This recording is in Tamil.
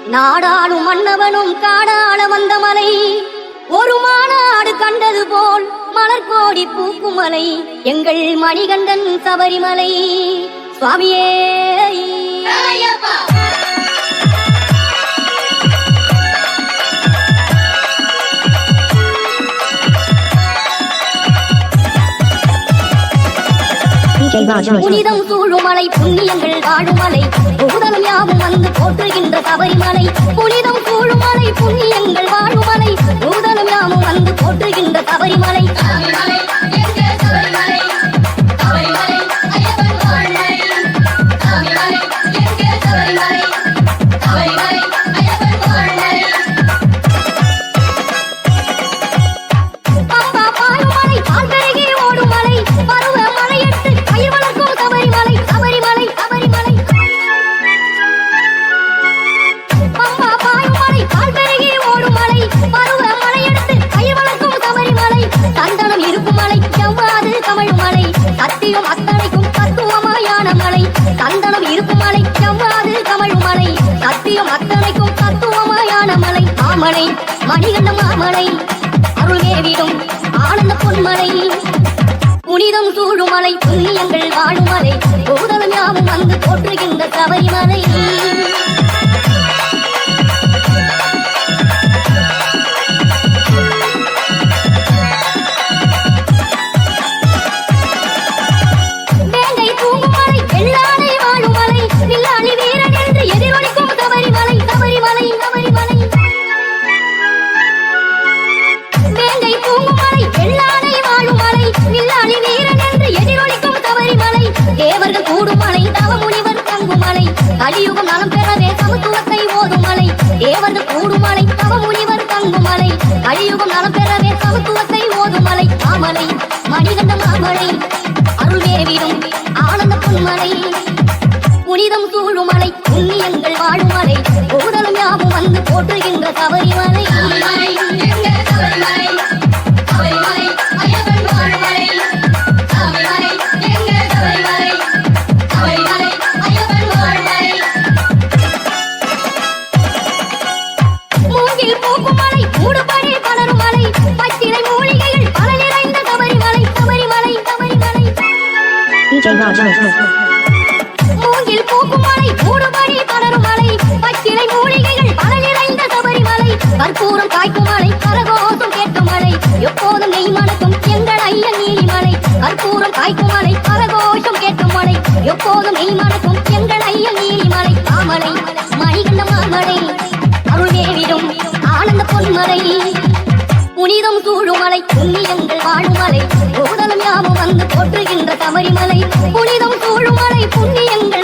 நாடாளும் மன்னவனும் காடாள வந்த மலை, ஒரு மாநாடு கண்டது போல் மலர்கோடி பூக்கும் மலை, எங்கள் மணிகண்டன் சபரிமலை சுவாமியே. புனிதம் சூழுமலை புண்ணியங்கள் வாழுமலை, பூதலம் யாவும் வந்து போற்றுகின்ற சபரிமலை. புனிதம் சூழுமலை புண்ணியங்கள் வாழுமலை, பூதலம் யாவும் வந்து போற்றுகின்ற சபரிமலை. சத்தியம் அத்தனைக்கும் தத்துவமாயான மலை, சந்தனம் இருக்கும் மலை செவ்வாது கமழும் மலை, சத்தியம் அத்தனைக்கும் தத்துவமாயான மலை. மாமலை மணிகண்ட மாமலை, அருள் வேவிடும் ஆனந்த பொன்மலை. புனிதம் சூழுமலை புண்ணியங்கள் வாழுமலை, பூதலம் யாவும் வந்து போற்றுகின்ற சபரிமலை. தேவர்கள் கூடும் மலை, தவ முனிவர் தங்கும் மலை, கலியுகம் நலம் பெறவே சமத்துவத்தை ஓதும் மலை. தேவர்கள் கூடும் மலை, தவ முனிவர் தங்கும் மலை, கலியுகம் நலம் பெறவே சமத்துவத்தை ஓதும் மலை. மாமலை மணிகண்ட மாமலை, அருள் வேவிடும் ஆனந்த பொன்மலை. புனிதம் சூழுமலை புண்ணியங்கள் வாழும் மலை, பூதலம் யாவும் வந்து போற்றுகின்ற சபரிமலை. மூங்கில் பூக்கும் மலை, மூடுபடி பலரும் மலை, பச்சிலை மூலிகைகள் பல நிறைந்த சபரிமலை. கற்பூரம் காய்க்கும் மலை, கரகோஷம் கேட்கும் மலை, எப்போதும் நெய் மணக்கும் எங்கள் ஐயன் நீலிமலை. கற்பூரம் காய்க்கும் மலை, கரகோஷம் கேட்கும் மலை, எப்போதும் நெய் மணக்கும் எங்கள் ஐயன் நீலிமலை. மாமலை மணிகண்ட மாமலை, அருள் வேவிடும் ஆனந்த பொன்மலை. புனிதம் சூழுமலை புண்ணியங்கள் வாழுமலை, பூதலம் யாவும் வந்து போற்றுகின்ற சபரிமலை. புனிதம் சூழுமலை புண்ணியங்கள்